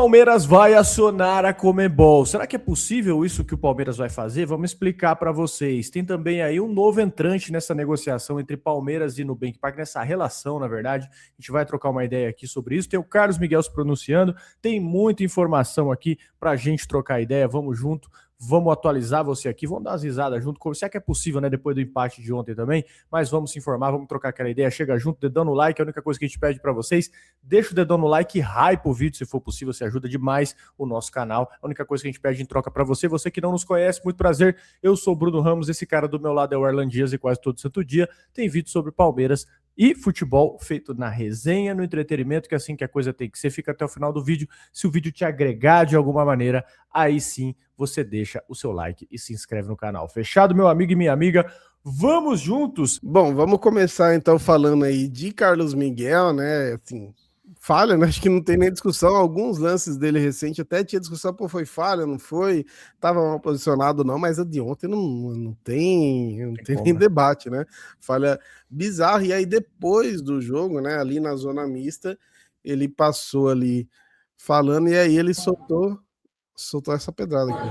Palmeiras vai acionar a Conmebol. Será que é possível isso que o Palmeiras vai fazer? Vamos explicar para vocês. Tem também aí um novo entrante nessa negociação entre Palmeiras e Nubank Park, nessa relação, na verdade. A gente vai trocar uma ideia aqui sobre isso. Tem o Carlos Miguel se pronunciando. Tem muita informação aqui para a gente trocar ideia. Vamos junto. Vamos atualizar você aqui, vamos dar umas risadas junto. Se é que é possível, né? Depois do empate de ontem também. Mas vamos se informar, vamos trocar aquela ideia. Chega junto, dedão no like, é a única coisa que a gente pede para vocês. Deixa o dedão no like e hype o vídeo, se for possível, você ajuda demais o nosso canal. A única coisa que a gente pede em troca para você. Você que não nos conhece, muito prazer. Eu sou o Bruno Ramos, esse cara do meu lado é o Arlan Dias e quase todo santo dia tem vídeo sobre Palmeiras e futebol feito na resenha, no entretenimento, que é assim que a coisa tem que ser. Fica até o final do vídeo. Se o vídeo te agregar de alguma maneira, aí sim você deixa o seu like e se inscreve no canal. Fechado, meu amigo e minha amiga? Vamos juntos? Bom, vamos começar então falando aí de Carlos Miguel, né? Assim, falha, né? Acho que não tem nem discussão. Alguns lances dele recente até tinha discussão, pô, foi falha, não foi? Tava mal posicionado, não, mas a de ontem não tem nem debate, né? Falha bizarra. E aí, depois do jogo, né? Ali na zona mista, ele passou ali falando, e aí ele soltou essa pedrada aqui.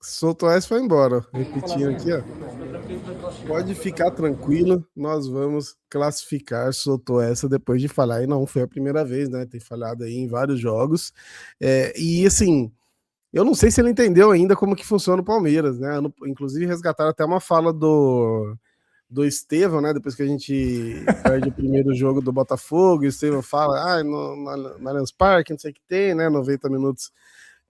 Soltou essa e foi embora. Repetindo aqui, ó. Pode ficar tranquilo, nós vamos classificar. Soltou essa depois de falhar. E não foi a primeira vez, né? Tem falhado aí em vários jogos. E assim, eu não sei se ele entendeu ainda como que funciona o Palmeiras, né? Inclusive resgataram até uma fala do Estevão, né? Depois que a gente perde o primeiro jogo do Botafogo, o Estevão fala, no Allianz Parque, não sei o que tem, né? 90 minutos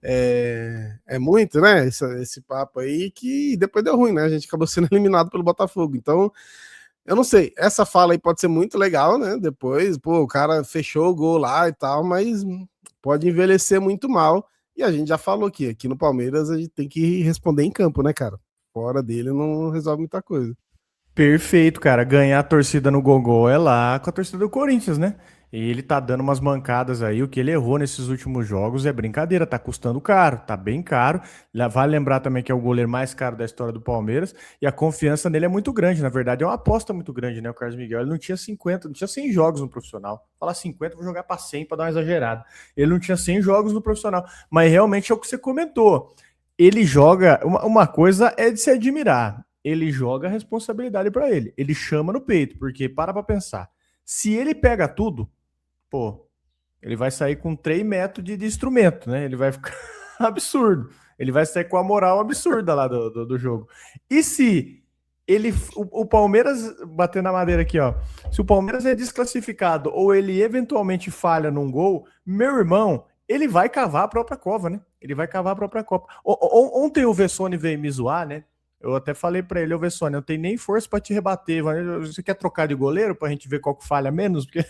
é muito, né? Esse papo aí, que depois deu ruim, né? A gente acabou sendo eliminado pelo Botafogo. Então, eu não sei. Essa fala aí pode ser muito legal, né? Depois, pô, o cara fechou o gol lá e tal, mas pode envelhecer muito mal. E a gente já falou aqui no Palmeiras a gente tem que responder em campo, né, cara? Fora dele não resolve muita coisa. Perfeito, cara. Ganhar a torcida no Gogol é lá com a torcida do Corinthians, né? E ele tá dando umas mancadas aí. O que ele errou nesses últimos jogos é brincadeira. Tá custando caro, tá bem caro. Vale lembrar também que é o goleiro mais caro da história do Palmeiras. E a confiança nele é muito grande. Na verdade, é uma aposta muito grande, né? O Carlos Miguel, ele não tinha 50, não tinha 100 jogos no profissional. Falar 50, vou jogar pra 100 pra dar uma exagerada. Ele não tinha 100 jogos no profissional. Mas realmente é o que você comentou. Ele joga... Uma coisa é de se admirar. Ele joga a responsabilidade para ele. Ele chama no peito, porque para pensar. Se ele pega tudo, pô, ele vai sair com 3 metros de instrumento, né? Ele vai ficar absurdo. Ele vai sair com a moral absurda lá do jogo. E se o Palmeiras, bater na madeira aqui, ó. Se o Palmeiras é desclassificado ou ele eventualmente falha num gol, meu irmão, ele vai cavar a própria cova, né? Ele vai cavar a própria cova. Ontem o Vessone veio me zoar, né? Eu até falei pra ele, ô Vessone, eu não tenho nem força pra te rebater. Você quer trocar de goleiro pra gente ver qual que falha menos? Porque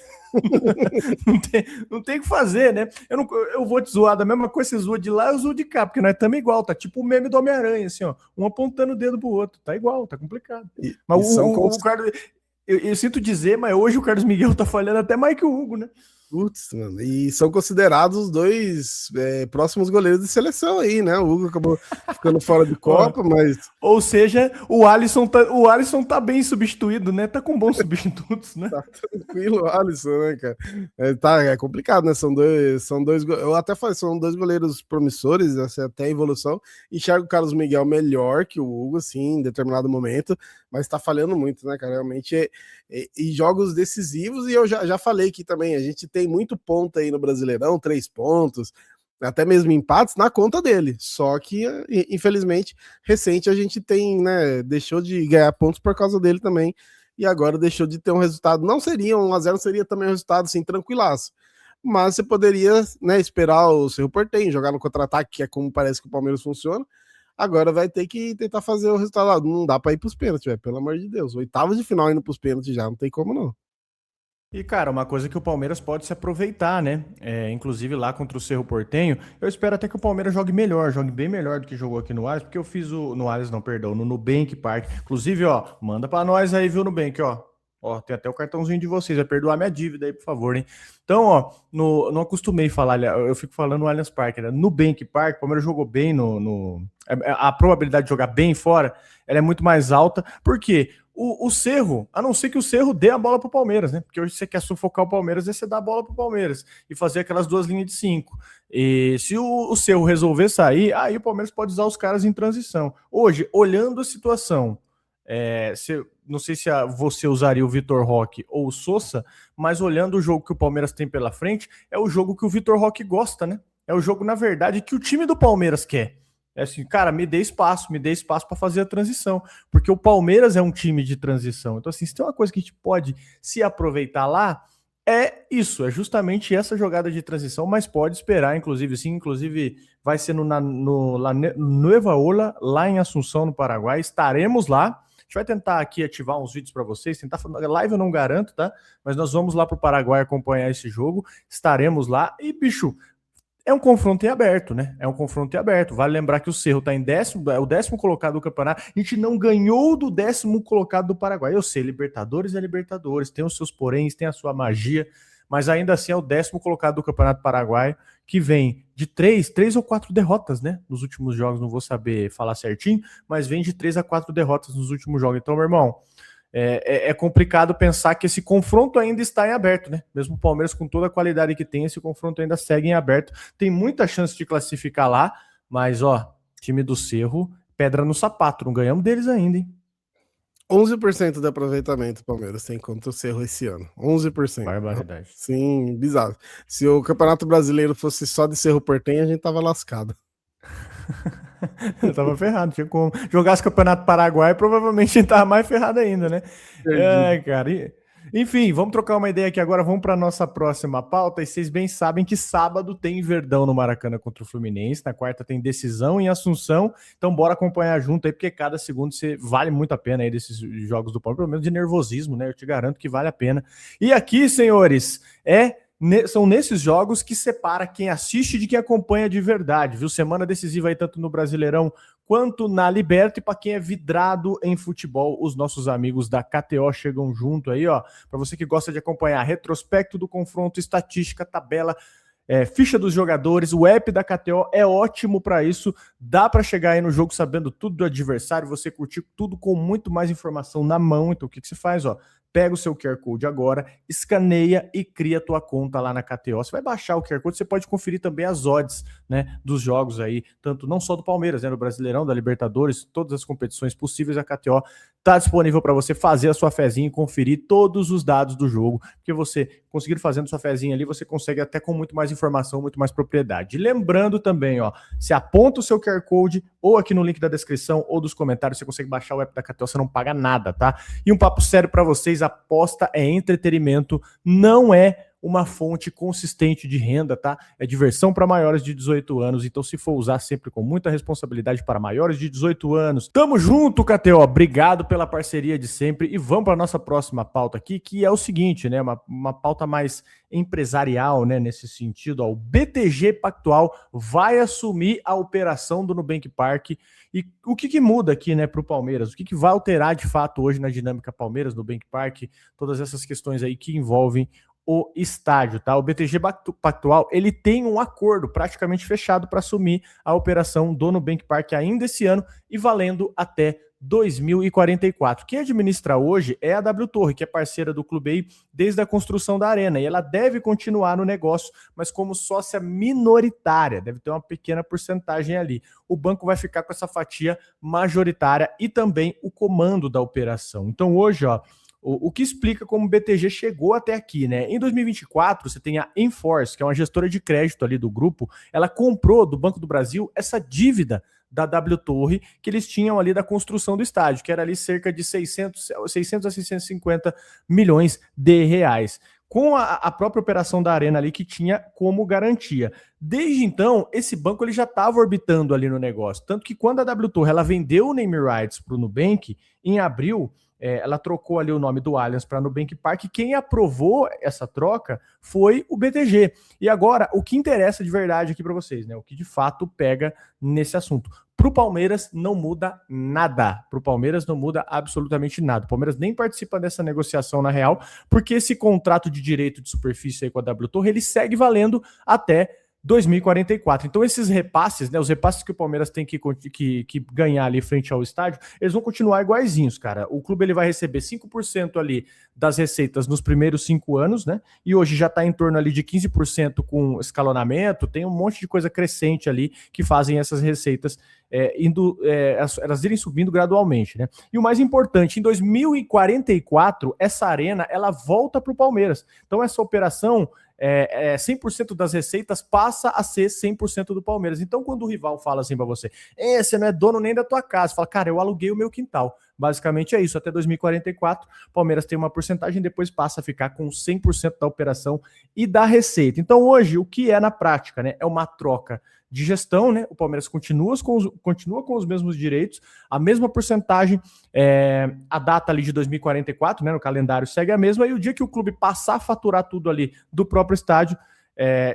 não tem o que fazer, né? Eu vou te zoar da mesma coisa, você zoa de lá, eu zoo de cá, porque nós estamos igual, tá tipo o meme do Homem-Aranha, assim, ó, um apontando o dedo pro outro. Tá igual, tá complicado. Mas o Carlos, eu sinto dizer, mas hoje o Carlos Miguel tá falhando até mais que o Hugo, né? Putz, mano, e são considerados os dois próximos goleiros de seleção aí, né? O Hugo acabou ficando fora de Copa, mas... Ou seja, o Alisson tá bem substituído, né? Tá com bons substitutos, né? Tá tranquilo o Alisson, né, cara? É complicado, né? São dois... Eu até falei, são 2 goleiros promissores, assim, até a evolução. Enxergo o Carlos Miguel melhor que o Hugo, assim, em determinado momento, mas tá falhando muito, né, cara? Realmente, e jogos decisivos, e eu já falei aqui também, a gente tem muito ponto aí no Brasileirão, 3 pontos, até mesmo empates na conta dele, só que infelizmente recente a gente tem, né, deixou de ganhar pontos por causa dele também, e agora deixou de ter um resultado, não seria 1-0, seria também um resultado assim, tranquilaço, mas você poderia, né, esperar o seu Porteño, jogar no contra-ataque, que é como parece que o Palmeiras funciona. Agora vai ter que tentar fazer o resultado. Não dá pra ir pros pênaltis, velho. Pelo amor de Deus. Oitavas de final indo pros pênaltis já. Não tem como, não. E, cara, uma coisa que o Palmeiras pode se aproveitar, né? Inclusive lá contra o Cerro Porteño, eu espero até que o Palmeiras jogue melhor, jogue bem melhor do que jogou aqui no Allianz, porque eu fiz no Allianz, não, perdão, no Nubank Park. Inclusive, ó, manda pra nós aí, viu, Nubank, ó. Ó, tem até o cartãozinho de vocês, vai perdoar minha dívida aí, por favor, hein? Então, ó, não acostumei falar, eu fico falando no Allianz Parque, né? No Nubank Park, o Palmeiras jogou bem a probabilidade de jogar bem fora, ela é muito mais alta, porque O Cerro, a não ser que o Cerro dê a bola pro Palmeiras, né? Porque hoje você quer sufocar o Palmeiras, aí você dá a bola pro Palmeiras e fazer aquelas duas linhas de 5. E se o Cerro resolver sair, aí o Palmeiras pode usar os caras em transição. Hoje, olhando a situação, não sei se você usaria o Vitor Roque ou o Sousa, mas olhando o jogo que o Palmeiras tem pela frente, é o jogo que o Vitor Roque gosta, né? É o jogo, na verdade, que o time do Palmeiras quer. É assim, cara, me dê espaço para fazer a transição, porque o Palmeiras é um time de transição. Então, assim, se tem uma coisa que a gente pode se aproveitar lá, é isso, é justamente essa jogada de transição, mas pode esperar, inclusive, sim, inclusive vai ser no La Nueva Ola, lá em Assunção, no Paraguai, estaremos lá. A gente vai tentar aqui ativar uns vídeos para vocês, tentar live eu não garanto, tá? Mas nós vamos lá para o Paraguai acompanhar esse jogo, estaremos lá e, bicho, é um confronto em aberto, né? É um confronto em aberto. Vale lembrar que o Cerro está em décimo, é o 10º colocado do campeonato. A gente não ganhou do 10º colocado do Paraguai. Eu sei, Libertadores é Libertadores, tem os seus poréns, tem a sua magia, mas ainda assim é o 10º colocado do Campeonato Paraguai, que vem de 3 ou 4 derrotas, né? Nos últimos jogos, não vou saber falar certinho, mas vem de 3 a 4 derrotas nos últimos jogos. Então, meu irmão, é complicado pensar que esse confronto ainda está em aberto, né? Mesmo o Palmeiras, com toda a qualidade que tem, esse confronto ainda segue em aberto. Tem muita chance de classificar lá, mas, ó, time do Cerro, pedra no sapato, não ganhamos deles ainda, hein? 11% de aproveitamento o Palmeiras tem contra o Cerro esse ano. 11%. Barbaridade. Sim, bizarro. Se o Campeonato Brasileiro fosse só de Cerro Porteño, a gente tava lascado. Eu tava ferrado, tinha como. Jogasse Campeonato Paraguai, provavelmente a gente tava mais ferrado ainda, né? Perdido. Cara. Enfim, vamos trocar uma ideia aqui agora, vamos para nossa próxima pauta. E vocês bem sabem que sábado tem Verdão no Maracanã contra o Fluminense, na quarta tem decisão em Assunção. Então bora acompanhar junto aí, porque cada segundo você vale muito a pena aí desses jogos do Palmeiras, pelo menos de nervosismo, né? Eu te garanto que vale a pena. E aqui, senhores, são nesses jogos que separa quem assiste de quem acompanha de verdade, viu? Semana decisiva aí tanto no Brasileirão quanto na Liberta, e para quem é vidrado em futebol, os nossos amigos da KTO chegam junto aí, ó, para você que gosta de acompanhar retrospecto do confronto, estatística, tabela, ficha dos jogadores, o app da KTO é ótimo para isso, dá para chegar aí no jogo sabendo tudo do adversário, você curtir tudo com muito mais informação na mão. Então o que você faz, ó? Pega o seu QR Code agora, escaneia e cria a tua conta lá na KTO. Você vai baixar o QR Code, você pode conferir também as odds, né, dos jogos aí, tanto não só do Palmeiras, né, no Brasileirão, da Libertadores, todas as competições possíveis, a KTO está disponível para você fazer a sua fezinha e conferir todos os dados do jogo, porque você conseguir fazendo sua fezinha ali, você consegue até com muito mais informação, muito mais propriedade. E lembrando também, ó, se aponta o seu QR Code ou aqui no link da descrição ou dos comentários, você consegue baixar o app da KTO, você não paga nada, tá? E um papo sério para vocês, aposta é entretenimento, não é uma fonte consistente de renda, tá? É diversão para maiores de 18 anos, então se for usar sempre com muita responsabilidade para maiores de 18 anos. Tamo junto, KTO, obrigado pela parceria de sempre e vamos para nossa próxima pauta aqui, que é o seguinte, né? Uma pauta mais empresarial, né? Nesse sentido, ó, o BTG Pactual vai assumir a operação do Nubank Park. E o que muda aqui, né, para o Palmeiras? O que vai alterar de fato hoje na dinâmica Palmeiras, Nubank Park, todas essas questões aí que envolvem o estádio, tá? O BTG Pactual, ele tem um acordo praticamente fechado para assumir a operação do Nubank Park ainda esse ano e valendo até 2044. Quem administra hoje é a W Torre, que é parceira do clube aí desde a construção da arena, e ela deve continuar no negócio, mas como sócia minoritária, deve ter uma pequena porcentagem ali. O banco vai ficar com essa fatia majoritária e também o comando da operação. Então hoje, ó, o que explica como o BTG chegou até aqui, né? Em 2024, você tem a Enforce, que é uma gestora de crédito ali do grupo, ela comprou do Banco do Brasil essa dívida da W Torre que eles tinham ali da construção do estádio, que era ali cerca de 600 a 650 milhões de reais, com a própria operação da Arena ali que tinha como garantia. Desde então, esse banco ele já estava orbitando ali no negócio, tanto que quando a W Torre ela vendeu o name rights para o Nubank, em abril, ela trocou ali o nome do Allianz para Nubank Park, e quem aprovou essa troca foi o BTG. E agora, o que interessa de verdade aqui para vocês, né? O que de fato pega nesse assunto. Para o Palmeiras não muda nada. Para o Palmeiras não muda absolutamente nada. O Palmeiras nem participa dessa negociação na real, porque esse contrato de direito de superfície aí com a W Torre, ele segue valendo até 2044. Então, esses repasses, né, os repasses que o Palmeiras tem que ganhar ali frente ao estádio, eles vão continuar iguaizinhos, cara. O clube ele vai receber 5% ali das receitas nos primeiros 5 anos, né? E hoje já está em torno ali de 15% com escalonamento, tem um monte de coisa crescente ali que fazem essas receitas elas irem subindo gradualmente, né? E o mais importante, em 2044, essa arena ela volta para o Palmeiras. Então, essa operação 100% das receitas passa a ser 100% do Palmeiras. Então, quando o rival fala assim para você, você não é dono nem da tua casa, fala, cara, eu aluguei o meu quintal. Basicamente é isso. Até 2044, o Palmeiras tem uma porcentagem, depois passa a ficar com 100% da operação e da receita. Então, hoje, o que é na prática, né? É uma troca de gestão, né? O Palmeiras continua com os mesmos direitos, a mesma porcentagem, a data ali de 2044, né? No calendário segue a mesma, e o dia que o clube passar a faturar tudo ali do próprio estádio,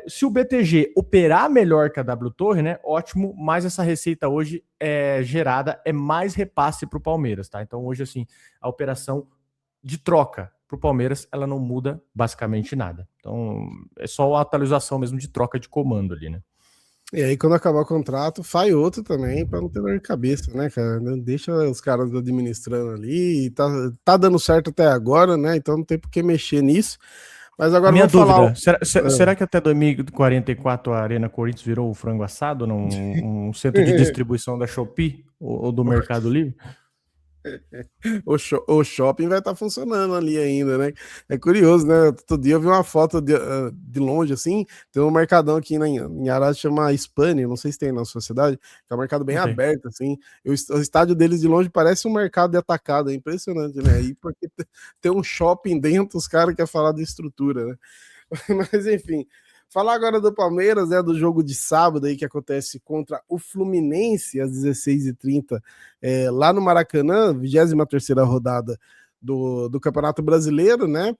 se o BTG operar melhor que a W Torre, né? Ótimo, mas essa receita hoje gerada é mais repasse para o Palmeiras, tá? Então hoje, assim, a operação de troca para o Palmeiras, ela não muda basicamente nada. Então é só a atualização mesmo de troca de comando ali, né? E aí, quando acabar o contrato, faz outro também, para não ter dor de cabeça, né, cara? Deixa os caras administrando ali, tá dando certo até agora, né? Então não tem por que mexer nisso. Mas agora minha vamos dúvida, falar. será que até 2044 a Arena Corinthians virou o frango assado num centro de distribuição da Shopee ou do Mercado Livre? O shopping vai estar funcionando ali ainda, né? É curioso, né? Todo dia eu vi uma foto de longe, assim, tem um mercadão aqui em Arás, chama Hispânia, não sei se tem na sua cidade, que é um mercado bem aberto, assim. O estádio deles de longe parece um mercado de atacado, é impressionante, né? E porque tem um shopping dentro, os caras querem falar de estrutura, né? Mas enfim, falar agora do Palmeiras, né, do jogo de sábado aí que acontece contra o Fluminense às 16h30, lá no Maracanã, 23ª rodada do Campeonato Brasileiro, né?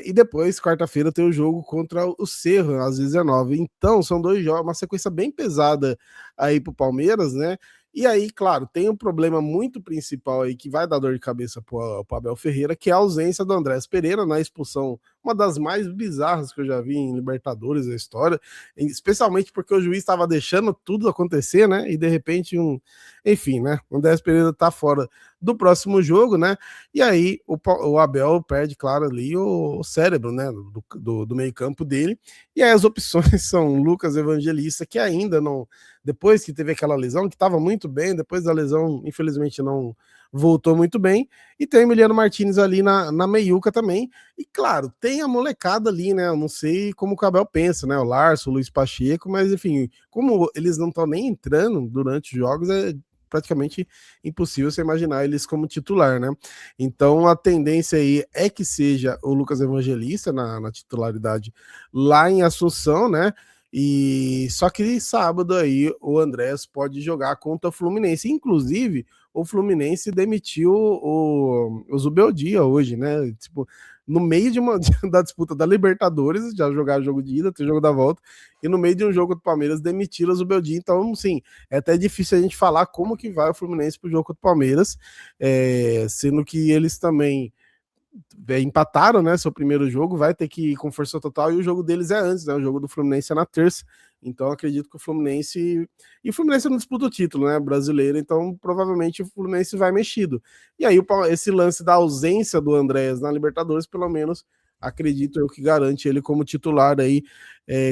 E depois, quarta-feira, tem o jogo contra o Cerro, às 19h. Então, são 2 jogos, uma sequência bem pesada aí pro Palmeiras, né? E aí, claro, tem um problema muito principal aí que vai dar dor de cabeça pro Abel Ferreira, que é a ausência do Andrés Pereira na expulsão, uma das mais bizarras que eu já vi em Libertadores da história, especialmente porque o juiz estava deixando tudo acontecer, né? E de repente enfim, né? O Andrés Pereira tá fora do próximo jogo, né? E aí o Abel perde, claro, ali o cérebro, né? Do meio-campo dele. E aí as opções são Lucas Evangelista, que ainda não, depois que teve aquela lesão, que estava muito bem, depois da lesão, infelizmente, não voltou muito bem, e tem Emiliano Martins ali na meiuca também, e claro, tem a molecada ali, né, eu não sei como o Cabel pensa, né, o Larson, o Luiz Pacheco, mas enfim, como eles não estão nem entrando durante os jogos, é praticamente impossível você imaginar eles como titular, né? Então a tendência aí é que seja o Lucas Evangelista na titularidade lá em Assunção, né? E só que sábado aí o Andrés pode jogar contra o Fluminense. Inclusive, o Fluminense demitiu o Zubeldia hoje, né? Tipo, no meio da disputa da Libertadores, já jogar jogo de ida, tem jogo da volta, e no meio de um jogo do Palmeiras demitiram o Zubeldia. Então, sim, é até difícil a gente falar como que vai o Fluminense pro jogo do Palmeiras, sendo que eles também empataram, né? Seu primeiro jogo, vai ter que ir com força total, e o jogo deles é antes, né? O jogo do Fluminense é na terça. Então acredito que o Fluminense. E o Fluminense não disputa o título, né? Brasileiro, então provavelmente o Fluminense vai mexido. E aí, esse lance da ausência do Andrés na Libertadores, pelo menos, acredito eu que garante ele como titular aí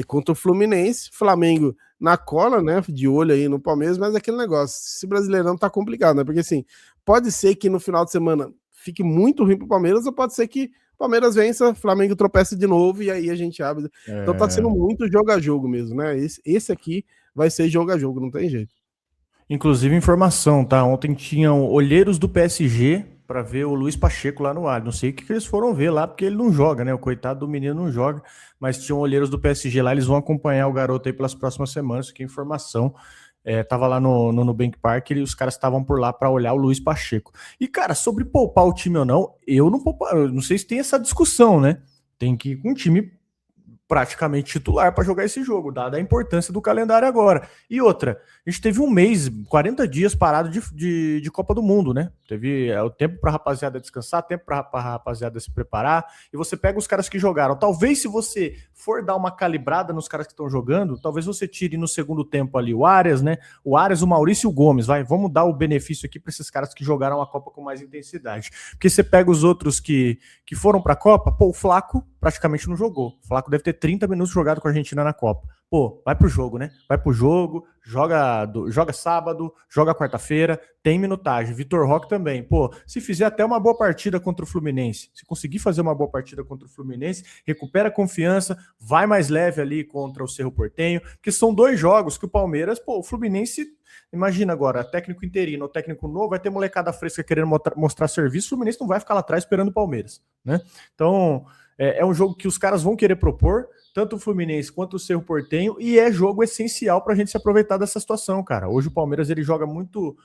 contra o Fluminense. Flamengo na cola, né? De olho aí no Palmeiras, mas aquele negócio, esse Brasileirão tá complicado, né? Porque assim, pode ser que no final de semana fique muito ruim pro Palmeiras, ou pode ser que o Palmeiras vença, Flamengo tropeça de novo e aí a gente abre. Então tá sendo muito jogo a jogo mesmo, né? Esse aqui vai ser jogo a jogo, não tem jeito. Inclusive, informação, tá? Ontem tinham olheiros do PSG para ver o Luiz Pacheco lá no ar. Não sei o que eles foram ver lá, porque ele não joga, né? O coitado do menino não joga, mas tinham olheiros do PSG lá, eles vão acompanhar o garoto aí pelas próximas semanas. Isso aqui é informação. Tava lá no Nubank Park e os caras estavam por lá para olhar o Luiz Pacheco. E, cara, sobre poupar o time ou não, eu não sei se tem essa discussão, né? Tem que ir com um time praticamente titular para jogar esse jogo, dada a importância do calendário agora. E outra, a gente teve um mês, 40 dias parado de Copa do Mundo, né? Teve o tempo para a rapaziada descansar, tempo para a rapaziada se preparar, e você pega os caras que jogaram. Talvez se você for dar uma calibrada nos caras que estão jogando, talvez você tire no segundo tempo ali o Arias, né? O Arias, o Maurício e o Gomes, vamos dar o benefício aqui para esses caras que jogaram a Copa com mais intensidade. Porque você pega os outros que foram para a Copa, pô, o Flaco praticamente não jogou. O Flaco deve ter 30 minutos jogado com a Argentina na Copa. Pô, vai pro jogo, né? Vai pro jogo, joga sábado, joga quarta-feira, tem minutagem. Vitor Roque também. Pô, se fizer até uma boa partida contra o Fluminense, se conseguir fazer uma boa partida contra o Fluminense, recupera a confiança, vai mais leve ali contra o Cerro Porteño, porque são 2 jogos que o Palmeiras, pô, o Fluminense, imagina agora, técnico interino ou técnico novo, vai ter molecada fresca querendo mostrar serviço, o Fluminense não vai ficar lá atrás esperando o Palmeiras, né? Então, é um jogo que os caras vão querer propor, tanto o Fluminense quanto o Cerro Porteño, e é jogo essencial para a gente se aproveitar dessa situação, cara. Hoje o Palmeiras ele joga muito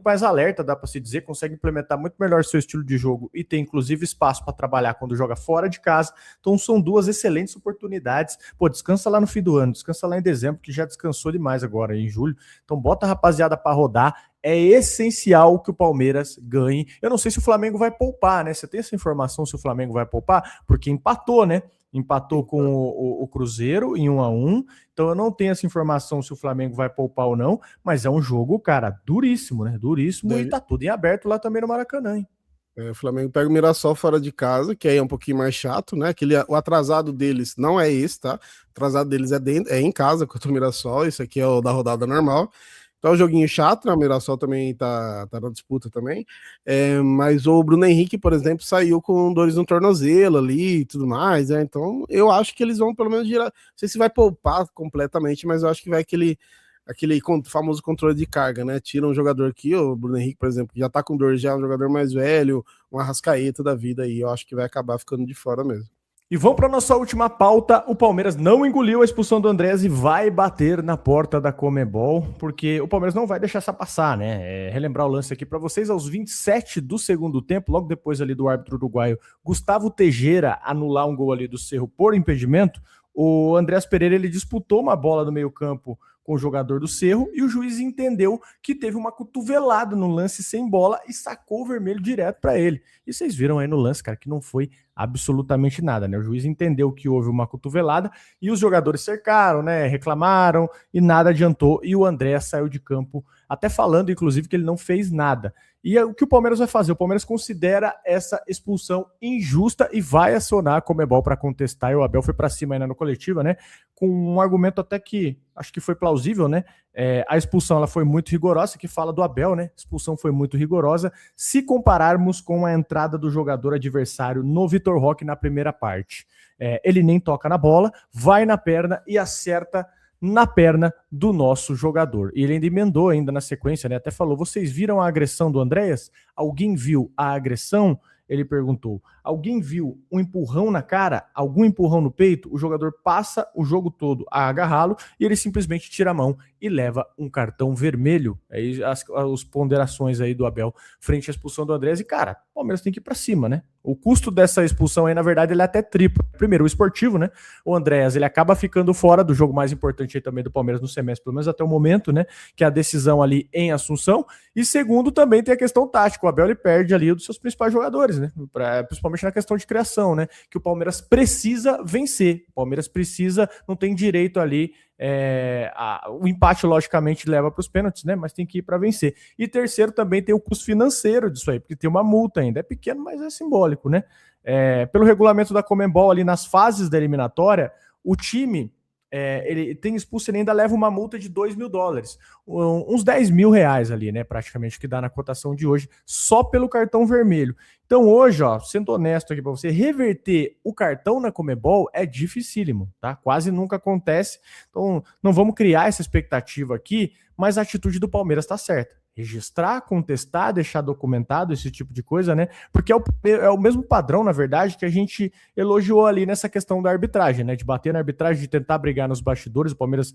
mais alerta, dá para se dizer, consegue implementar muito melhor seu estilo de jogo e tem inclusive espaço para trabalhar quando joga fora de casa. Então são 2 excelentes oportunidades. Pô, descansa lá no fim do ano, descansa lá em dezembro, que já descansou demais agora em julho. Então bota a rapaziada para rodar. É essencial que o Palmeiras ganhe. Eu não sei se o Flamengo vai poupar, né? Você tem essa informação se o Flamengo vai poupar? Porque empatou, né? Empatou com o Cruzeiro em 1-1. Então eu não tenho essa informação se o Flamengo vai poupar ou não, mas é um jogo, cara, duríssimo, né? Duríssimo. E tá tudo em aberto lá também no Maracanã, hein? O Flamengo pega o Mirassol fora de casa, que aí é um pouquinho mais chato, né? O atrasado deles não é esse, tá? O atrasado deles é em casa contra o Mirassol, isso aqui é o da rodada normal. Então é um joguinho chato, né? O Mirassol também tá na disputa também. Mas o Bruno Henrique, por exemplo, saiu com dores no tornozelo ali e tudo mais, né? Então eu acho que eles vão pelo menos girar. Não sei se vai poupar completamente, mas eu acho que vai aquele famoso controle de carga, né? Tira um jogador aqui, o Bruno Henrique, por exemplo, que já tá com dor já, um jogador mais velho, um Arrascaeta da vida aí, eu acho que vai acabar ficando de fora mesmo. E vamos para nossa última pauta. O Palmeiras não engoliu a expulsão do Andrés e vai bater na porta da Conmebol, porque o Palmeiras não vai deixar essa passar, né? Relembrar o lance aqui para vocês, aos 27 do segundo tempo, logo depois ali do árbitro uruguaio Gustavo Tejera anular um gol ali do Cerro por impedimento, o Andrés Pereira ele disputou uma bola no meio-campo com o jogador do Cerro e o juiz entendeu que teve uma cotovelada no lance sem bola e sacou o vermelho direto para ele. E vocês viram aí no lance, cara, que não foi absolutamente nada, né? O juiz entendeu que houve uma cotovelada e os jogadores cercaram, né? Reclamaram e nada adiantou e o André saiu de campo, até falando, inclusive, que ele não fez nada. E o que o Palmeiras vai fazer? O Palmeiras considera essa expulsão injusta e vai acionar a Conmebol para contestar. E o Abel foi para cima ainda no coletiva, né? Com um argumento até que acho que foi plausível, né? A expulsão ela foi muito rigorosa, que fala do Abel, né? A expulsão foi muito rigorosa. Se compararmos com a entrada do jogador adversário no Vitor Roque na primeira parte, ele nem toca na bola, vai na perna e acerta na perna do nosso jogador. E ele ainda emendou ainda na sequência, né? Até falou, vocês viram a agressão do Andréas? Alguém viu a agressão? Ele perguntou. Alguém viu um empurrão na cara? Algum empurrão no peito? O jogador passa o jogo todo a agarrá-lo e ele simplesmente tira a mão e leva um cartão vermelho. Aí as ponderações aí do Abel frente à expulsão do Andrés. E, cara, o Palmeiras tem que ir pra cima, né? O custo dessa expulsão aí, na verdade, ele é até triplo. Primeiro, o esportivo, né? O Andrés, ele acaba ficando fora do jogo mais importante aí também do Palmeiras no semestre, pelo menos até o momento, né? Que é a decisão ali em Assunção. E segundo, também tem a questão tática. O Abel, ele perde ali um dos seus principais jogadores, né? Principalmente na questão de criação, né? Que o Palmeiras precisa vencer. O Palmeiras precisa, não tem direito ali. O empate, logicamente, leva para os pênaltis, né? Mas tem que ir para vencer. E terceiro, também tem o custo financeiro disso aí, porque tem uma multa ainda. É pequeno, mas é simbólico, né? Pelo regulamento da Conmebol, ali nas fases da eliminatória, o time. Ele tem expulso, ele ainda leva uma multa de $2.000, uns R$10.000 ali, né, praticamente, que dá na cotação de hoje, só pelo cartão vermelho. Então hoje, ó, sendo honesto aqui para você, reverter o cartão na Conmebol é dificílimo, tá? Quase nunca acontece, então não vamos criar essa expectativa aqui, mas a atitude do Palmeiras tá certa. Registrar, contestar, deixar documentado esse tipo de coisa, né? Porque é o mesmo padrão, na verdade, que a gente elogiou ali nessa questão da arbitragem, né? De bater na arbitragem, de tentar brigar nos bastidores. O Palmeiras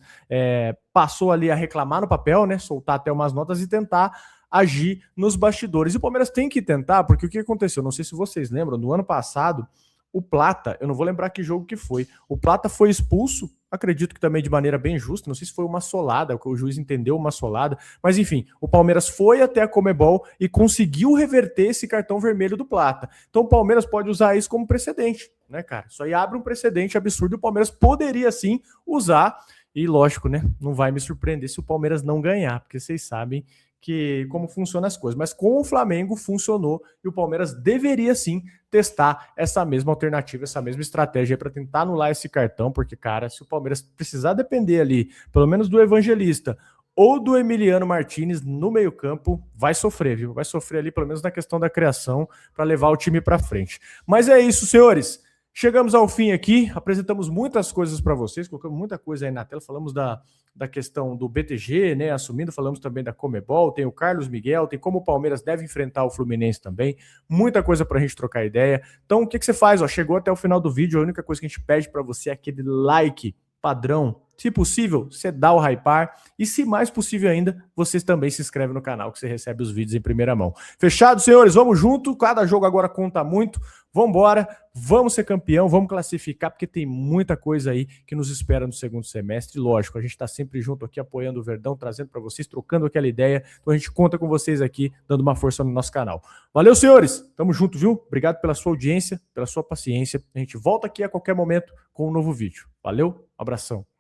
passou ali a reclamar no papel, né? Soltar até umas notas e tentar agir nos bastidores. E o Palmeiras tem que tentar, porque o que aconteceu? Não sei se vocês lembram, no ano passado, o Plata, eu não vou lembrar que jogo que foi, o Plata foi expulso, acredito que também de maneira bem justa, não sei se foi uma solada, o juiz entendeu uma solada, mas enfim, o Palmeiras foi até a Conmebol e conseguiu reverter esse cartão vermelho do Plata. Então o Palmeiras pode usar isso como precedente, né, cara? Isso aí abre um precedente absurdo e o Palmeiras poderia, sim, usar. E lógico, né? Não vai me surpreender se o Palmeiras não ganhar, porque vocês sabem que como funcionam as coisas. Mas com o Flamengo funcionou e o Palmeiras deveria, sim, testar essa mesma alternativa, essa mesma estratégia para tentar anular esse cartão, porque, cara, se o Palmeiras precisar depender ali, pelo menos do Evangelista ou do Emiliano Martinez no meio-campo, vai sofrer, viu? Vai sofrer ali, pelo menos na questão da criação, para levar o time para frente. Mas é isso, senhores. Chegamos ao fim aqui, apresentamos muitas coisas para vocês, colocamos muita coisa aí na tela, falamos da questão do BTG, né, assumindo, falamos também da Comebol, tem o Carlos Miguel, tem como o Palmeiras deve enfrentar o Fluminense também, muita coisa para a gente trocar ideia. Então, o que você faz? Ó, chegou até o final do vídeo, a única coisa que a gente pede para você é aquele like padrão. Se possível, você dá o hypar e, se mais possível ainda, vocês também se inscrevem no canal que você recebe os vídeos em primeira mão. Fechado, senhores? Vamos junto. Cada jogo agora conta muito. Vamos embora. Vamos ser campeão. Vamos classificar porque tem muita coisa aí que nos espera no segundo semestre. Lógico, a gente está sempre junto aqui apoiando o Verdão, trazendo para vocês, trocando aquela ideia. Então a gente conta com vocês aqui, dando uma força no nosso canal. Valeu, senhores. Tamo junto, viu? Obrigado pela sua audiência, pela sua paciência. A gente volta aqui a qualquer momento com um novo vídeo. Valeu, abração.